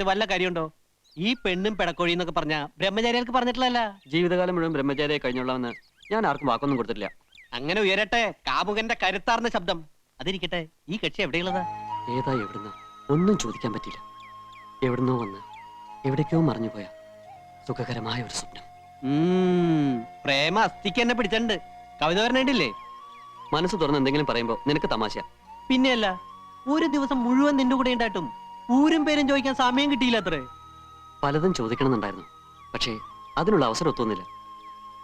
പറഞ്ഞിട്ട് വല്ല കാര്യമുണ്ടോ? ഈ പെണ്ണും പെടക്കോഴി എന്നൊക്കെ പറഞ്ഞ ബ്രഹ്മചാരികൾക്ക് പറഞ്ഞിട്ടില്ല. ജീവിതകാലം മുഴുവൻ ബ്രഹ്മചാരിയെ കഴിഞ്ഞുള്ളവന്ന് ഞാൻ ആർക്കും വാക്കൊന്നും കൊടുത്തിട്ടില്ല. അങ്ങനെ ഉയരട്ടെ കാമുകന്റെ കരുത്താർന്ന ശബ്ദം. അതിരിക്കട്ടെ, ഈ കക്ഷി എവിടെയുള്ളതാ? ഏതാ എവിടുന്ന ഒന്നും ചോദിക്കാൻ പറ്റില്ല. എവിടുന്നോ വന്ന് എവിടേക്കോ മറിഞ്ഞുപോയ സുഖകരമായ ഒരു സ്വപ്നം. പ്രേമ അസ്ഥിക്ക് എന്നെ പിടിച്ചിട്ടുണ്ട്. കവിത പറഞ്ഞിട്ടില്ലേ? മനസ്സ് തുറന്ന് എന്തെങ്കിലും പറയുമ്പോ നിനക്ക് തമാശ. പിന്നെയല്ല, ഒരു ദിവസം മുഴുവൻ നിന്റെ കൂടെ ഉണ്ടായിട്ടും ഊരും പേരും ചോദിക്കാൻ സമയം കിട്ടിയില്ല അത്രേ. പലതും ചോദിക്കണമെന്നുണ്ടായിരുന്നു, പക്ഷേ അതിനുള്ള അവസരം ഒത്തുന്നില്ല.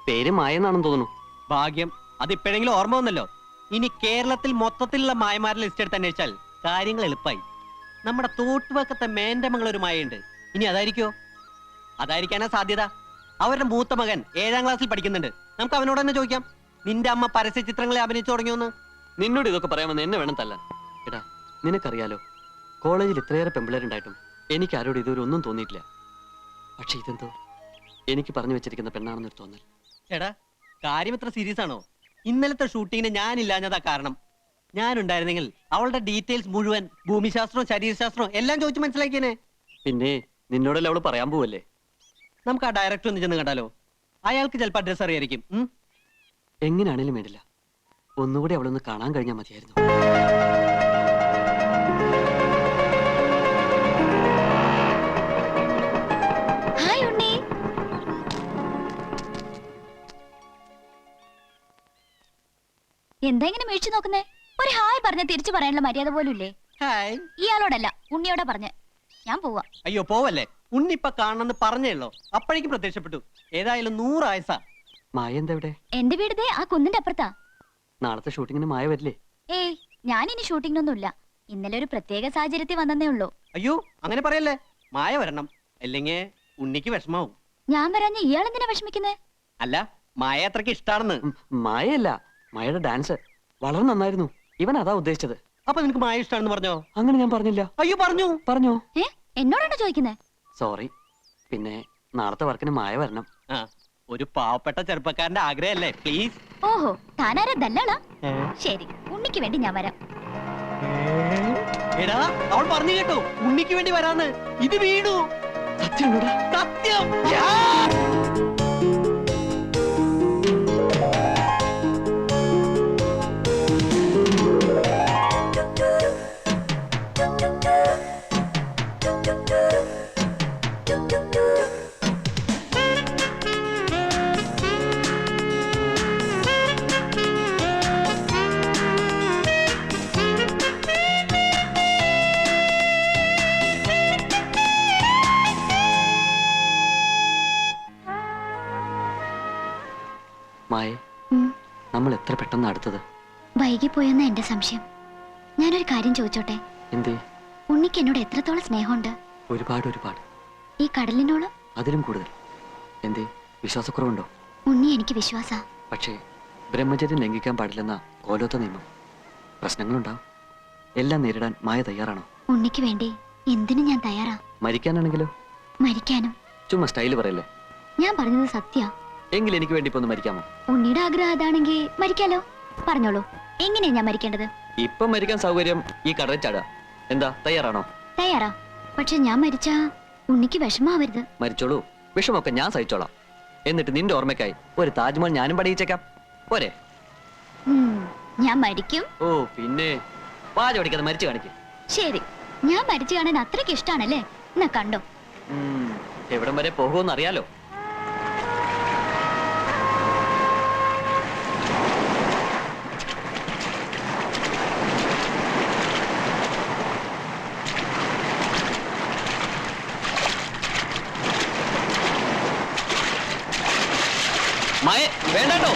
പേര് മായെന്നാണെന്ന് തോന്നുന്നു. ഭാഗ്യം, അതിപ്പോഴെങ്കിലും ഓർമ്മ വന്നല്ലോ. ഇനി കേരളത്തിൽ മൊത്തത്തിലുള്ള മായമാരുടെ ലിസ്റ്റ് എടുത്ത് അന്വേഷിച്ചാൽ കാര്യങ്ങൾ എളുപ്പമായി. നമ്മുടെ തോട്ടുവക്കത്തെ മേന്റമംഗൾ ഒരു മായുണ്ട്. ഇനി അതായിരിക്കോ? അതായിരിക്കാനാ സാധ്യത. അവരുടെ മൂത്ത മകൻ 7ാം ക്ലാസ്സിൽ പഠിക്കുന്നുണ്ട്. നമുക്ക് അവനോട് തന്നെ ചോദിക്കാം, നിന്റെ അമ്മ പരസ്യ ചിത്രങ്ങളെ അഭിനയിച്ചു തുടങ്ങിയോന്ന്. നിന്നോട് ഇതൊക്കെ പറയാമെന്ന് എന്നെ വേണം തല്ലാൻ. എടാ, നിനക്കറിയാലോ, കോളേജിൽ ഇത്രയേറെ പെമ്പിളരുണ്ടായിട്ടും എനിക്ക് ആരോട് ഇതുവരെ ഒന്നും തോന്നിയിട്ടില്ല. പക്ഷെ ഇതെന്തോ എനിക്ക് പറഞ്ഞു വെച്ചിരിക്കുന്ന പെണ്ണാണെന്നൊരു തോന്നൽ. എടാ, കാര്യം ഇത്ര സീരിയസ് ആണോ? ഇന്നലത്തെ ഷൂട്ടിങ്ങിന് ഞാനില്ലാഞ്ഞതാ കാരണം. ഞാനുണ്ടായിരുന്നെങ്കിൽ അവളുടെ ഡീറ്റെയിൽസ് മുഴുവൻ, ഭൂമിശാസ്ത്രവും ശരീരശാസ്ത്രവും എല്ലാം ചോദിച്ചു മനസ്സിലാക്കിയേനെ. പിന്നെ നിന്നോടല്ലേ അവള് പറയാൻ പോവല്ലേ? നമുക്ക് ആ ഡയറക്ടർ ഒന്ന് ചെന്ന് കണ്ടാലോ? അയാൾക്ക് ചിലപ്പോൾ അഡ്രസ് അറിയായിരിക്കും. എങ്ങനെയാണേലും വേണ്ടില്ല, ഒന്നുകൂടി അവളൊന്ന് കാണാൻ കഴിഞ്ഞാൽ മതിയായിരുന്നു. എന്താ ഇങ്ങനെ മേടിച്ചു നോക്കുന്നേ? ഒരു ഹായ് പറഞ്ഞ തിരിച്ചു പറയാനുള്ള മര്യാദ പോലും ഇല്ലേ? ഇയാളോടല്ല, ഉണ്ണിയോടാ പറഞ്ഞ. ഞാൻ പോവാ. അയ്യോ പോവല്ലേ, ഉണ്ണിപ്പ കാണണമെന്ന് പറഞ്ഞേള്ളോ, അപ്പോഴേക്കും പ്രത്യക്ഷപ്പെട്ടു. ഏതായാലും 100 ആയസാ. മായ എന്താ ഇവിടെ? എന്റെ വീട് ദേ ആ കുന്നിന്റെ അപ്പുറത്താ. നാളത്തെ ഷൂട്ടിങ്ങിന് മായ വരില്ലേ? ഏയ്, ഞാനിനി ഷൂട്ടിങ്ങിനൊന്നുമില്ല. ഇന്നലെ ഒരു പ്രത്യേക സാഹചര്യത്തിൽ വന്നേ ഉള്ളൂ. അയ്യോ അങ്ങനെ പറയല്ലേ, മായ വരണം, അല്ലെങ്കിൽ ഉണ്ണിക്ക് വിഷമാവും. ഞാൻ വരാഞ്ഞ ഇയാൾ എന്തിനാ വിഷമിക്കുന്നേ? അല്ല, മായ അത്രക്ക് ഇഷ്ടാണെന്ന്. മായയല്ല, മായയുടെ ഡാൻസ് വളരെ നന്നായിരുന്നു. ഇവൻ അതാ ഉദ്ദേശിച്ചത്. അപ്പൊ നിനക്ക് മായ ഇഷ്ടാണെന്ന് പറഞ്ഞോ? അങ്ങനെ ഞാൻ പറഞ്ഞില്ല. അയ്യോ പറഞ്ഞു. പറഞ്ഞോ? എന്നോടാണ് ചോദിക്കുന്നേ? സോറി. പിന്നെ നാളത്തെ വർക്കിന് മായ വരണം. ഒരു പാവപ്പെട്ട ചെറുപ്പക്കാരന്റെ ആഗ്രഹല്ലേ, പ്ലീസ്. ഓഹോ, താനാരാ ദല്ലാളാ? ശരി, ഉണ്ണിക്ക് വേണ്ടി ഞാൻ വരാം. എടാ, അവൾ പറഞ്ഞു കേട്ടോ, ഉണ്ണിക്ക് വേണ്ടി വരാന്ന്. ഇത് വീണു. സത്യം സത്യം. മായ, നമ്മൾ എത്ര പെട്ടെന്ന് അടുത്തത്. വൈകിപ്പോയെന്ന എന്റെ സംശയം. ഞാനൊരു കാര്യം ചോദിച്ചോട്ടെ? എന്തേ? ഉണ്ണിക്ക് എന്നോട് എത്രത്തോളം സ്നേഹമുണ്ട്? ഒരുപാട് ഒരുപാട്. ഈ കടലിനോളം? അതിലും കൂടുതൽ. എന്തേ, വിശ്വാസക്കുറവുണ്ടോ? ഉണ്ണി എനിക്ക് വിശ്വാസ. പക്ഷേ ബ്രഹ്മചര്യം ലംഘിക്കാൻ പാടില്ലെന്ന കോലോത്ത നിയമം. പ്രശ്നങ്ങളുണ്ടാവും. എല്ലാം നേരിടാൻ മായ തയ്യാറാണോ? ഉണ്ണിക്ക് വേണ്ടി എന്തിനും ഞാൻ തയ്യാറാ. മരിക്കാനാണെങ്കിലോ? മരിക്കാനും. ചുമ്മാ സ്റ്റൈല് പറയല്ലേ. ഞാൻ പറഞ്ഞത് സത്യ. എങ്കിൽ എനിക്ക് വേണ്ടി ഇപ്പൊ ഒന്ന് മരിക്കാമോ? ഉണ്ണിയുടെ ആഗ്രഹം അതാണെങ്കിൽ മരിക്കാലോ. പറഞ്ഞോളൂ, എങ്ങനെയാ ഞാൻ മരിക്കേണ്ടത്? ഇപ്പൊ മരിക്കാൻ സൗകര്യം ഈ കടലിൽ ചാടുക. എന്താ, തയ്യാറാണോ? തയ്യാറാ. പക്ഷെ ഞാൻ മരിച്ചാ ഉണ്ണിക്ക് വിഷമാവരുത്. മരിച്ചോളൂ, വിഷമൊക്കെ ഞാൻ സഹിച്ചോളാം. എന്നിട്ട് നിന്റെ ഓർമ്മയ്ക്കായി ഒരു താജ്മഹൽ ഞാനും പണിയിച്ചേക്കാം. പോരെ? ഞാൻ മരിക്കും. ഓ പിന്നെ, പാച പഠിക്കാതെ മരിച്ചു കാണിക്കും. ശരി, ഞാൻ മരിച്ചു കാണാൻ അത്രയ്ക്ക് ഇഷ്ടാണല്ലേ? എന്നാ കണ്ടോ. എവിടം വരെ പോകുമെന്ന് അറിയാലോ. മായ, വേണ്ടോ?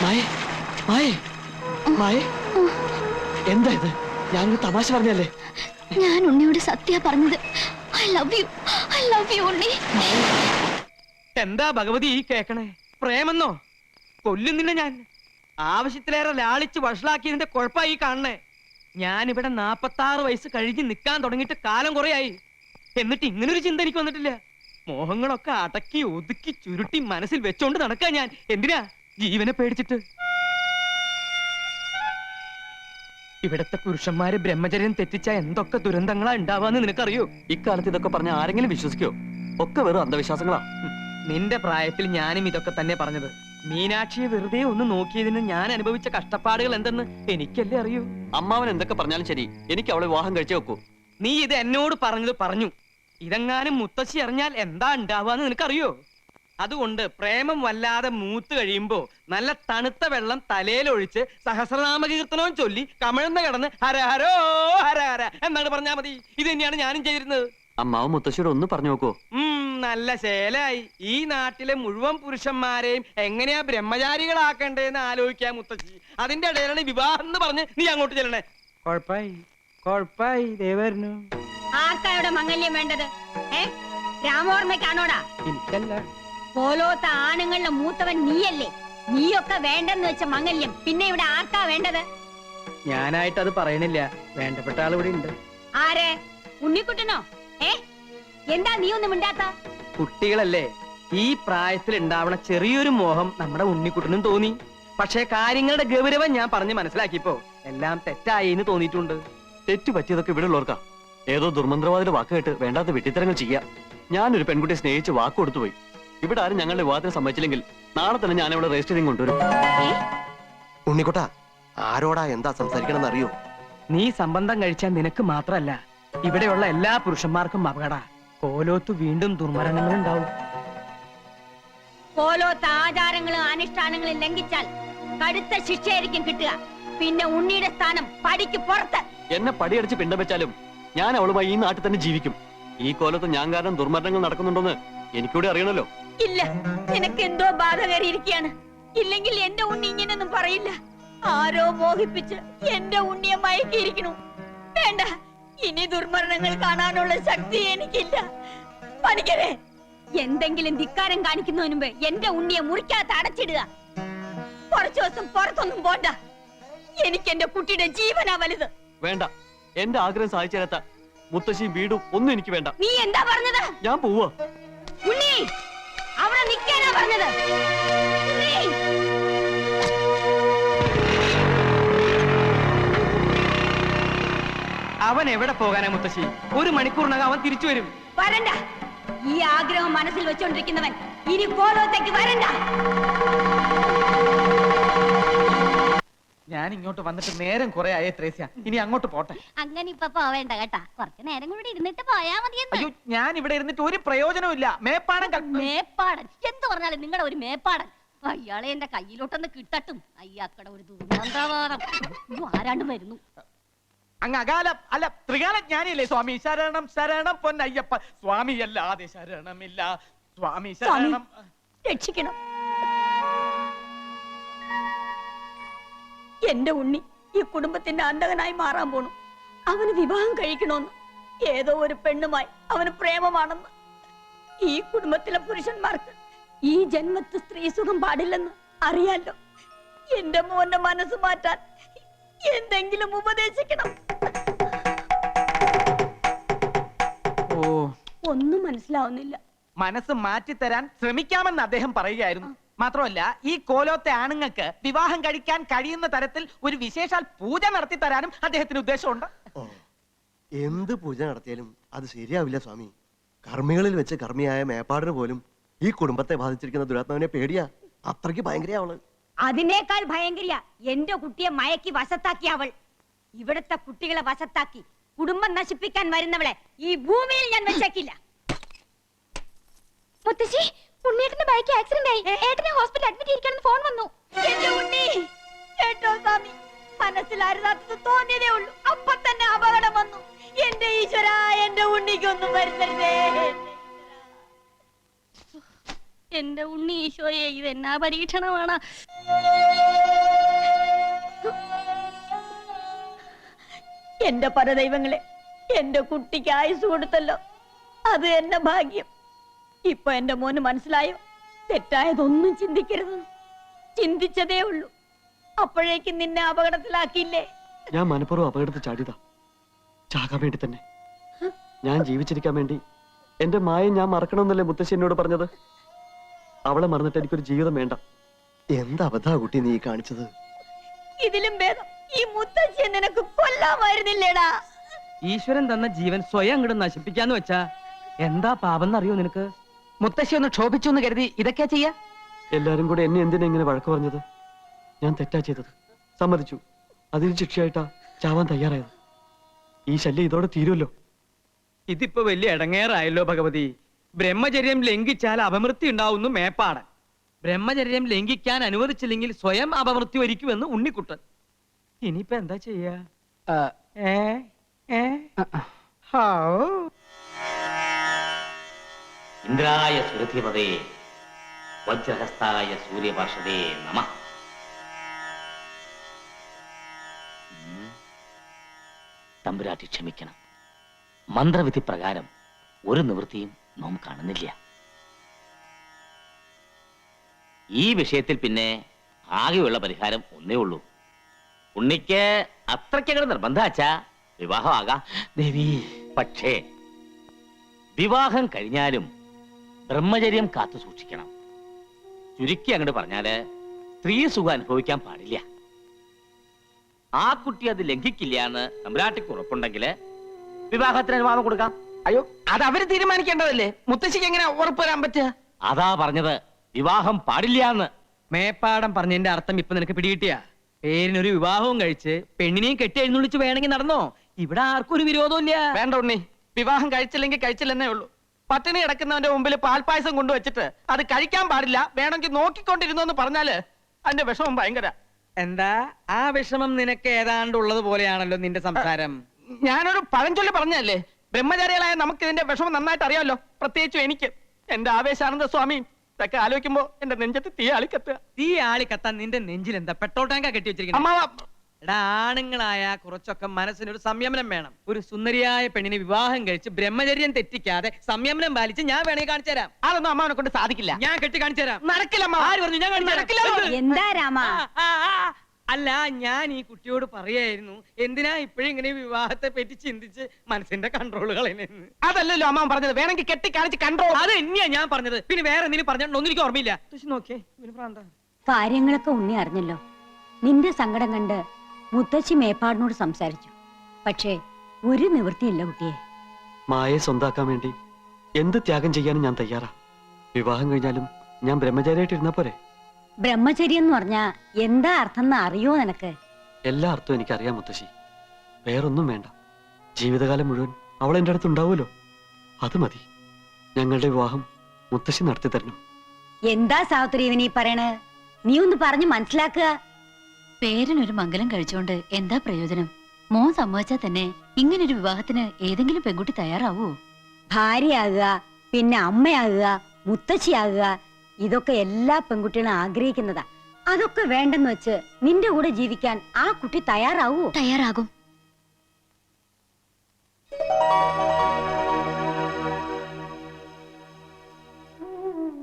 മായ, ഞാനൊരു തമാശ പറഞ്ഞല്ലേ? ഞാൻ ഉണ്ണിയോട് സത്യ പറഞ്ഞത്. ഐ ലവ് യു ഉണ്ണി. എന്താ ഭഗവതി ഈ കേക്കണേ? പ്രേമെന്നോ? കൊല്ലും നിന്നെ ഞാൻ. ആവശ്യത്തിലേറെ ലാളിച്ച് വഷളാക്കിയതിന്റെ കുഴപ്പമായി കാണണേ. ഞാനിവിടെ 46 വയസ്സ് കഴിഞ്ഞ് നിൽക്കാൻ തുടങ്ങിയിട്ട് കാലം കുറയായി. എന്നിട്ട് ഇങ്ങനൊരു ചിന്ത എനിക്ക് വന്നിട്ടില്ല. മോഹങ്ങളൊക്കെ അടക്കി ഒതുക്കി ചുരുട്ടി മനസ്സിൽ വെച്ചോണ്ട് നടക്കാ ഞാൻ. എന്തിനാ? ജീവനെ പേടിച്ചിട്ട്. ഇവിടത്തെ പുരുഷന്മാര് ബ്രഹ്മചര്യം തെറ്റിച്ച എന്തൊക്കെ ദുരന്തങ്ങളാ ഉണ്ടാവാന്ന് നിനക്കറിയോ? ഇക്കാലത്ത് ഇതൊക്കെ പറഞ്ഞ ആരെങ്കിലും വിശ്വസിക്കോ? ഒക്കെ വെറും അന്ധവിശ്വാസങ്ങളാ. നിന്റെ പ്രായത്തിൽ ഞാനും ഇതൊക്കെ തന്നെ പറഞ്ഞത്. മീനാക്ഷിയെ വെറുതെ ഒന്ന് നോക്കിയതിന് ഞാൻ അനുഭവിച്ച കഷ്ടപ്പാടുകൾ എന്തെന്ന് എനിക്കല്ലേ അറിയൂ. അമ്മാവൻ എന്തൊക്കെ പറഞ്ഞാലും ശരി, എനിക്ക് അവളെ വിവാഹം കഴിച്ചേ വെക്കൂ. നീ ഇത് എന്നോട് പറഞ്ഞത് പറഞ്ഞു. ഇതെങ്ങാനും മുത്തശ്ശി അറിഞ്ഞാൽ എന്താ ഉണ്ടാവാന്ന് നിനക്കറിയോ? അതുകൊണ്ട് പ്രേമം വല്ലാതെ മൂത്ത് കഴിയുമ്പോ നല്ല തണുത്ത വെള്ളം തലയിലൊഴിച്ച് സഹസ്രനാമകീർത്തനവും ചൊല്ലി കമിഴ്ന്ന് കിടന്ന് ഹര ഹരോ ഹര ഹര എന്നാണ് പറഞ്ഞാ മതി. ഇത് തന്നെയാണ് ഞാനും ചെയ്തിരുന്നത്. അമ്മാവൻ മുത്തശ്ശിയോട് ഒന്ന് പറഞ്ഞു നോക്കൂ. നല്ല ശേലായി. ഈ നാട്ടിലെ മുഴുവൻ പുരുഷന്മാരെയും എങ്ങനെയാ ബ്രഹ്മചാരികളാക്കണ്ടേന്ന് ആലോചിക്കാൻ മുത്തശ്ശി. അതിന്റെ ഇടയിലാണ് വിവാഹം എന്ന് പറഞ്ഞ് നീ അങ്ങോട്ട് ചെല്ലണേ. കൊഴപ്പായി ദേവരുന്നു. ആർക്കായുടെ മംഗല്യം വേണ്ടത്? രാമോർമ്മയ്ക്കാണോടാ? എനിക്കല്ല. പോലോത്ത ആണുങ്ങളുടെ മൂത്തവൻ നീയല്ലേ? നീയൊക്കെ വേണ്ടെന്ന് വെച്ച മംഗല്യം പിന്നെ ഇവിടെ ആർക്കാ വേണ്ടത്? ഞാനായിട്ട് അത് പറയണില്ല. വേണ്ടപ്പെട്ട ആൾ ഇവിടെ ഉണ്ട്. ആരെ? ഉണ്ണിക്കുട്ടനോ? എന്താ നീ ഒന്നും മിണ്ടാത്ത? കുട്ടികളല്ലേ, ഈ പ്രായത്തിൽ ഉണ്ടാവണ ചെറിയൊരു മോഹം നമ്മുടെ ഉണ്ണിക്കുട്ടനും തോന്നി. പക്ഷേ കാര്യങ്ങളുടെ ഗൗരവം ഞാൻ പറഞ്ഞ് മനസ്സിലാക്കിയപ്പോ എല്ലാം തെറ്റായി എന്ന് തോന്നിയിട്ടുണ്ട്. തെറ്റു പറ്റിയതൊക്കെ ഇവിടെ ഉള്ളവർക്കാ. ഏതോ ദുർമന്ത്രവാദിയുടെ വാക്ക് കേട്ട് വേണ്ടാത്ത വെട്ടിത്തരങ്ങൾ ചെയ്യാം. ഞാനൊരു പെൺകുട്ടിയെ സ്നേഹിച്ച് വാക്ക് കൊടുത്തുപോയി. ഇവിടെ ആരും ഞങ്ങളുടെ വിവാഹത്തിന് സമ്മതിച്ചില്ലെങ്കിൽ നാളെ തന്നെ ഞാൻ ഇവിടെ രജിസ്റ്ററിംഗ് കൊണ്ടുവരും. ഉണ്ണിക്കുട്ട, ആരോടാ എന്താ സംസാരിക്കണമെന്ന് അറിയോ? നീ സംബന്ധം കഴിച്ചാൽ നിനക്ക് മാത്രല്ല ഇവിടെയുള്ള എല്ലാ പുരുഷന്മാർക്കും അപകട. കോലോത്ത് വീണ്ടും ദുർമരണങ്ങൾ ഉണ്ടാവും. പോലോത്ത ആചാരങ്ങളും അനുഷ്ഠാനങ്ങളും ലംഘിച്ചാൽ കടുത്ത ശിക്ഷയായിരിക്കും കിട്ടുക. പിന്നെ ഉണ്ണിയുടെ സ്ഥാനം പടിക്ക് പുറത്ത്. എന്നെ പടിയടിച്ച് പിണ്ടം വെച്ചാലും ഞാൻ അവളുമായി ഈ നാട്ടിൽ തന്നെ ജീവിക്കും. ഈ കോലത്ത് ഞാൻ കാരണം ദുർമരണങ്ങൾ നടക്കുന്നുണ്ടോന്ന് എനിക്കൂടെ അറിയണല്ലോ. ഇല്ല, നിനക്ക് എന്തോ ബാധ കയറിയിരിക്കുകയാണ്. ഇല്ലെങ്കിൽ എന്റെ ഉണ്ണി ഇങ്ങനൊന്നും പറയില്ല. ആരോ മോഹിപ്പിച്ച് എന്റെ ഉണ്ണിയെ മയക്കിയിരിക്കണു. വേണ്ട, ഇനി ദുർമരണങ്ങൾ കാണാനുള്ള ശക്തി എനിക്കില്ല. പണിക്കരെ, എന്തെങ്കിലും ധിക്കാരം കാണിക്കുന്നതിന് മുമ്പ് എന്റെ ഉണ്ണിയെ മുറിക്കകത്ത് അടച്ചിടുക. കുറച്ചു ദിവസം പുറത്തൊന്നും പോണ്ട. എനിക്ക് എന്റെ കുട്ടിയുടെ ജീവനാ വലുത്. വേണ്ട, എന്റെ ആഗ്രഹം സാധിച്ചു തരാത്ത മുത്തശ്ശിയും വീടും ഒന്നും എനിക്ക് വേണ്ട. നീ എന്താ പറഞ്ഞത്? ഞാൻ പോവാ. ഉണ്ണി, അവിടെ നിൽക്കാനാ പറഞ്ഞത്. ഉണ്ണി, അവൻ എവിടെ പോകാനാ മുത്തശ്ശി? 1 മണിക്കൂറിനകം അവൻ തിരിച്ചു വരും. വരണ്ട. ഈ ആഗ്രഹം മനസ്സിൽ വെച്ചോണ്ടിരിക്കുന്നവൻ ഇനി കോലോത്തേക്ക് വരണ്ട. ഞാൻ ഇങ്ങോട്ട് വന്നിട്ട് നേരം കുറെ ആയേ ത്രേസ്യ. ഇനി അങ്ങോട്ട് പോട്ടെ. അങ്ങനെ ഇപ്പൊ പോവേണ്ട കേട്ടാ. കുറച്ചു നേരം കൂടി ഇരുന്നിട്ട് പോയാ മതിയെന്ന്. അയ്യോ, ഞാൻ ഇവിടെ ഇരുന്നിട്ട് ഒരു പ്രയോജനവും ഇല്ല. മേപ്പാടൻ എന്ത് പറഞ്ഞാലും നിങ്ങളുടെ ഒരു മേപ്പാടൻ. അയാളെ എന്റെ കയ്യിലോട്ടൊന്ന് കിട്ടട്ടും. അയ്യാക്കട ഒരു ദുർമന്ത്രവാദം. ആരാണ്ടും വരുന്നു. അങ്ങ് അകാലം അല്ല ത്രികാല ജ്ഞാനിയല്ലേ സ്വാമി? ശരണം ശരണം പൊന്നയ്യപ്പ സ്വാമി. അല്ലാതെ ശരണമില്ല സ്വാമി. ശരണം. രക്ഷിക്കണം. എന്റെ ഉണ്ണി ഈ കുടുംബത്തിന്റെ അന്തകനായി മാറാൻ പോണു. അവന് വിവാഹം കഴിക്കണമെന്ന് ഏതോ ഒരു പെണ്ണുമായി അവന് പ്രേമമാണെന്ന്. ഈ കുടുംബത്തിലെ പുരുഷന്മാർക്ക് ഈ ജന്മത്ത് സ്ത്രീ സുഖം പാടില്ലെന്ന് അറിയാലോ. എന്റെ മോന്റെ മനസ്സ് മാറ്റാൻ എന്തെങ്കിലും ഉപദേശിക്കണം. ഓ, ഒന്നും മനസ്സിലാവുന്നില്ല. മനസ്സ് മാറ്റിത്തരാൻ ശ്രമിക്കാമെന്ന് അദ്ദേഹം പറയുകയായിരുന്നു. മാത്രമല്ല, ഈ കോലോത്തെ ആണുങ്ങൾക്ക് വിവാഹം കഴിക്കാൻ കഴിയുന്ന തരത്തിൽ ഒരു വിശേഷാൽ പൂജ നടത്തി തരാനും അദ്ദേഹത്തിന് ഉദ്ദേശമുണ്ട്. എന്ത് പൂജ നടത്തിയാലും അത് ശരിയാവില്ല സ്വാമി. കർമ്മികളിൽ വെച്ച് കർമ്മിയായ മേപ്പാടിന് പോലും ഈ കുടുംബത്തെ ബാധിച്ചിരിക്കുന്ന ദുരാത്മാവിനെ പേടിയാ. അത്രയ്ക്ക് ഭയങ്കര അവള്. അതിനേക്കാൾ ഭയങ്കരിയ എന്റെ കുട്ടിയെ മയക്കി വശത്താക്കി അവൾ. ഇവിടത്തെ കുട്ടികളെ വശത്താക്കി കുടുംബം നശിപ്പിക്കാൻ വരുന്നവളെ ഈ ഭൂമിയിൽ ഞാൻ വെച്ചേക്കില്ല. മുത്തശ്ശി, ഉണ്ണിയേട്ടന്റെ ബൈക്ക് ആക്സിഡന്റ് ആയി. ഏട്ടനെ ഹോസ്പിറ്റലിൽ അഡ്മിറ്റ് ചെയ്യിക്കണമെന്ന് ഫോൺ വന്നു. എന്റെ ഉണ്ണി കേട്ടോ സ്വാമി? മനസ്സിലായിരുന്നത് തോന്നിയതേ ഉള്ളൂ, അപ്പൊ തന്നെ അപകടം വന്നു. എന്റെ ഈശ്വര, എന്റെ ഉണ്ണിക്കൊന്നും വരുത്തരുതേ. എന്റെ ഉണ്ണി ഈശോയെ, ഇത് എന്നാ പരീക്ഷണമാണ്. എന്റെ പരദൈവങ്ങളെ, എന്റെ കുട്ടിക്ക് ആയുസ് കൊടുത്തല്ലോ, അത് എന്റെ ഭാഗ്യം. ഇപ്പൊ എന്റെ മോന് മനസ്സിലായോ, തെറ്റായതൊന്നും ചിന്തിക്കരുത്. ചിന്തിച്ചതേ ഉള്ളൂ, അപ്പോഴേക്കും നിന്നെ അപകടത്തിലാക്കിയില്ലേ. ഞാൻ മനഃപൂർവ്വം അപകടത്തിൽ ചാടിയതാ, ചാകാൻ വേണ്ടി തന്നെ. ഞാൻ ജീവിച്ചിരിക്കാൻ വേണ്ടി എന്റെ മായ ഞാൻ മറക്കണമെന്നല്ലേ മുത്തശ്ശി എന്നോട് പറഞ്ഞത്. അവളെ മറന്നിട്ട് എനിക്കൊരു ജീവിതം വേണ്ട. എന്ത് അബദ്ധാ കുട്ടി നീ കാണിച്ചത്? ഇതിലും ഭേദം ഈ മുത്തശ്ശിയെ നിനക്ക് കൊല്ലാമായിരുന്നില്ലേടാ. ഈശ്വരൻ തന്ന ജീവൻ സ്വയം അങ്ങോട്ട് നശിപ്പിക്കാന്ന് വെച്ചാ എന്താ പാപം എന്നറിയോ നിനക്ക്? മുത്തശ്ശി ഒന്ന് ക്ഷോഭിച്ചു എന്ന് കരുതി ഇതൊക്കെയാ ചെയ്യാ? എല്ലാരും കൂടെ എന്നെ എന്തിനാ ഇങ്ങനെ വഴക്ക് പറഞ്ഞത്? ഞാൻ തെറ്റാ ചെയ്തത്, സമ്മതിച്ചു. അതിന് ശിക്ഷയായിട്ടാ ചാവാൻ തയ്യാറായത്. ഈ ശല്യം ഇതോടെ തീരുമല്ലോ. ഇതിപ്പോ വലിയ ഇടങ്ങേറായല്ലോ ഭഗവതി. ബ്രഹ്മചര്യം ലംഘിച്ചാൽ അപമൃത്യു ഉണ്ടാവുന്നു മേപ്പാടൻ. ബ്രഹ്മചര്യം ലംഘിക്കാൻ അനുവദിച്ചില്ലെങ്കിൽ സ്വയം അപമൃത്യു വരിക്കുമെന്ന് ഉണ്ണിക്കുട്ടൻ. ഇനിയിപ്പോ എന്താ ചെയ്യാ? ഇന്ദ്രായ സുരഥിപതേ വജ്രഹസ്തായ സൂര്യപാർഷദേ നമഃ. തമ്പുരാട്ടി ക്ഷമിക്കണം. മന്ത്രവിധി പ്രകാരം ഒരു നിവൃത്തിയും നാം കാണുന്നില്ല. ഈ വിഷയത്തിൽ പിന്നെ ആകെയുള്ള പരിഹാരം ഒന്നേ ഉള്ളൂ. ഉണ്ണിക്ക് അത്രയ്ക്കങ്ങട് നിർബന്ധാച്ചാ വിവാഹമാകാം ദേവി. പക്ഷേ വിവാഹം കഴിഞ്ഞാലും ബ്രഹ്മചര്യം കാത്തു സൂക്ഷിക്കണം. ചുരുക്കി അങ്ങോട്ട് പറഞ്ഞാല് സ്ത്രീ സുഖം അനുഭവിക്കാൻ പാടില്ല. ആ കുട്ടി അത് ലംഘിക്കില്ല എന്ന് തമ്പുരാട്ടിക്ക് ഉറപ്പുണ്ടെങ്കിൽ വിവാഹത്തിന് അനുവാദം കൊടുക്കാം. അയ്യോ, അത് അവര് തീരുമാനിക്കേണ്ടതല്ലേ, മുത്തശ്ശിക്ക് എങ്ങനെ ഉറപ്പ് വരാൻ പറ്റുക? അതാ പറഞ്ഞത്, വിവാഹം പാടില്ല എന്ന്. മേപ്പാടം പറഞ്ഞതിന്റെ അർത്ഥം ഇപ്പൊ നിനക്ക് പിടികിട്ടിയ? പേരിനൊരു വിവാഹവും കഴിച്ച് പെണ്ണിനെയും കെട്ടി എഴുന്നള്ളിച്ച് വേണമെങ്കിൽ നടന്നോ. ഇവിടെ ആർക്കും ഒരു വിരോധവും ഇല്ല. വേണ്ട ഉണ്ണി, വിവാഹം കഴിച്ചില്ലെങ്കിൽ കഴിച്ചില്ലെന്നേ ഉള്ളൂ. പട്ടിണി കിടക്കുന്നവന്റെ മുമ്പിൽ പാൽപ്പായസം കൊണ്ടുവച്ചിട്ട് അത് കഴിക്കാൻ പാടില്ല, വേണമെങ്കിൽ നോക്കിക്കൊണ്ടിരുന്നു എന്ന് പറഞ്ഞാല് അതിന്റെ വിഷമം ഭയങ്കര. എന്താ ആ വിഷമം നിനക്ക് ഏതാണ്ട് ഉള്ളത് പോലെയാണല്ലോ നിന്റെ സംസാരം. ഞാനൊരു പഴഞ്ചൊല്ലി പറഞ്ഞല്ലേ, ബ്രഹ്മചാരികളായ നമുക്ക് ഇതിന്റെ വിഷമം നന്നായിട്ട് അറിയാമല്ലോ, പ്രത്യേകിച്ചും എനിക്ക്. എന്റെ ആവേശാനന്ദ സ്വാമി ഇതൊക്കെ ആലോചിക്കുമ്പോ എന്റെ നെഞ്ചത്ത് തീ ആളിക്കത്തുക. തീ ആളിക്കത്താൻ നിന്റെ നെഞ്ചിൽ എന്താ പെട്രോൾ ടാങ്കാ കെട്ടി വെച്ചിരിക്കുന്നത്? എടാ, ആണുങ്ങളായ കുറച്ചൊക്കെ മനസ്സിനൊരു സംയമനം വേണം. ഒരു സുന്ദരിയായ പെണ്ണിനെ വിവാഹം കഴിച്ച് ബ്രഹ്മചര്യം തെറ്റിക്കാതെ സംയമനം പാലിച്ച് ഞാൻ വേണമെങ്കിൽ കാണിച്ചു തരാം. അതൊന്നും അമ്മാവനെ കൊണ്ട് സാധിക്കില്ല. ഞാൻ കെട്ടി കാണിച്ചു തരാം. നടക്കില്ല. ആര് പറഞ്ഞു? ഞാൻ കാണിച്ചു. എന്താ രാമ? അല്ല, ഞാൻ ഈ കുട്ടിയോട് പറയായിരുന്നു എന്തിനാ ഇപ്പോഴും ഇങ്ങനെ വിവാഹത്തെ പറ്റി ചിന്തിച്ച് മനസ്സിന്റെ കൺട്രോളുകൾ. അതല്ലല്ലോ അമ്മാവൻ പറഞ്ഞത്, വേണമെങ്കിൽ കെട്ടി കാണിച്ച് കൺട്രോൾ. അത് തന്നെയാ ഞാൻ പറഞ്ഞത്. പിന്നെ വേറെ എന്തെങ്കിലും പറഞ്ഞോണ്ടൊന്നും എനിക്ക് ഓർമ്മയില്ല. നോക്കിയേ, കാര്യങ്ങളൊക്കെ ഉണ്ണി അറിഞ്ഞല്ലോ. നിന്റെ സങ്കടം കണ്ട് മുത്തശ്ശി മേപ്പാടിനോട് സംസാരിച്ചു. പക്ഷേ ഒരു നിവൃത്തിയില്ല കുട്ടിയെ. മായയെ സ്വന്താക്കാൻ വേണ്ടി എന്ത് ത്യാഗം ചെയ്യാനും ഞാൻ തയ്യാറാ. വിവാഹം കഴിഞ്ഞാലും ഞാൻ ബ്രഹ്മചാരിയായിട്ട് ഇരുന്നാ പോരെ? ബ്രഹ്മചര്യം എന്ന് പറഞ്ഞാ എന്താ അർത്ഥം എന്ന് അറിയോ നിനക്ക്? എല്ലാ അർത്ഥവും എനിക്കറിയാം മുത്തശ്ശി. വേറൊന്നും വേണ്ട. ജീവിതകാലം മുഴുവൻ അവൾ എൻ്റെ അടുത്ത് ഉണ്ടാവുമല്ലോ, അത് മതി. ഞങ്ങളുടെ വിവാഹം മുത്തശ്ശി നടത്തി തരണം. എന്താ സാവിത്രി ഇവനീ പറയണേ? നീ ഒന്ന് പറഞ്ഞു മനസ്സിലാക്കുക. പേരിനൊരു മംഗലം കഴിച്ചോണ്ട് എന്താ പ്രയോജനം? മോൻ സമ്മതിച്ചാൽ തന്നെ ഇങ്ങനൊരു വിവാഹത്തിന് ഏതെങ്കിലും പെൺകുട്ടി തയ്യാറാവൂ? ഭാര്യയാകുക, പിന്നെ അമ്മയാകുക, മുത്തശ്ശിയാകുക, ഇതൊക്കെ എല്ലാ പെൺകുട്ടികളും ആഗ്രഹിക്കുന്നതാ. അതൊക്കെ വേണ്ടെന്ന് വെച്ച് നിന്റെ കൂടെ ജീവിക്കാൻ ആ കുട്ടി തയ്യാറാവൂ? തയ്യാറാകും.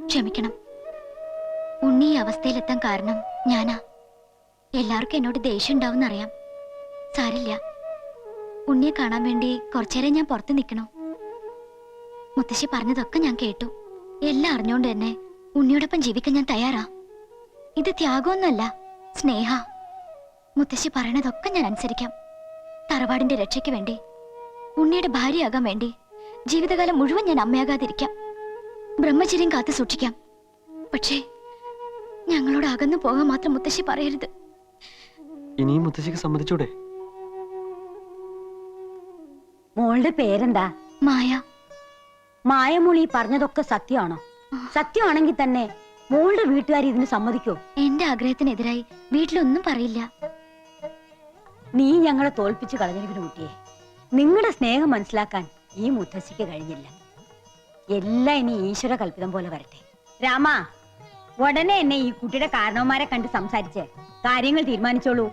ക്ഷമിക്കണം, ഉണ്ണി ഈ അവസ്ഥയിലെത്താൻ കാരണം ഞാനാ. എല്ലാവർക്കും എന്നോട് ദേഷ്യം ഉണ്ടാവും അറിയാം. സാരില്ല, ഉണ്ണിയെ കാണാൻ വേണ്ടി കുറച്ചേരം ഞാൻ പുറത്ത് നിൽക്കണോ? മുത്തശ്ശി പറഞ്ഞതൊക്കെ ഞാൻ കേട്ടു. എല്ലാം അറിഞ്ഞോണ്ട് തന്നെ ഉണ്ണിയോടൊപ്പം ജീവിക്കാൻ ഞാൻ തയ്യാറാ. ഇത് ത്യാഗമൊന്നുമല്ല, സ്നേഹ. മുത്തശ്ശി പറയണതൊക്കെ ഞാൻ അനുസരിക്കാം. തറവാടിന്റെ രക്ഷയ്ക്ക് വേണ്ടി, ഉണ്ണിയുടെ ഭാര്യയാകാൻ വേണ്ടി ജീവിതകാലം മുഴുവൻ ഞാൻ അമ്മയാകാതിരിക്കാം. ബ്രഹ്മചര്യം കാത്തു സൂക്ഷിക്കാം. പക്ഷേ ഞങ്ങളോട് അകന്നു പോകാൻ മാത്രം മുത്തശ്ശി പറയരുത്. ഇനിയും മുത്തശ്ശിക്ക് സമ്മതിച്ചൂടെ? മോളുടെ പേരെന്താ? മായ. മായമോളി പറഞ്ഞതൊക്കെ സത്യമാണോ? സത്യമാണെങ്കിൽ തന്നെ മോളുടെ വീട്ടുകാർ ഇതിന് സമ്മതിക്കോ? എന്റെ ആഗ്രഹത്തിനെതിരായി വീട്ടിലൊന്നും പറയില്ല. നീ ഞങ്ങളെ തോൽപ്പിച്ചു കളഞ്ഞിരിക്കുന്ന കുട്ടിയെ. നിങ്ങളുടെ സ്നേഹം മനസ്സിലാക്കാൻ ഈ മുത്തശ്ശിക്ക് കഴിഞ്ഞില്ല. എല്ലാം ഇനി ഈശ്വര കൽപ്പിതം പോലെ വരട്ടെ. രാമ, ഉടനെ എന്നെ ഈ കുട്ടിയുടെ കാരണവന്മാരെ കണ്ട് സംസാരിച്ച് കാര്യങ്ങൾ തീരുമാനിച്ചോളൂ.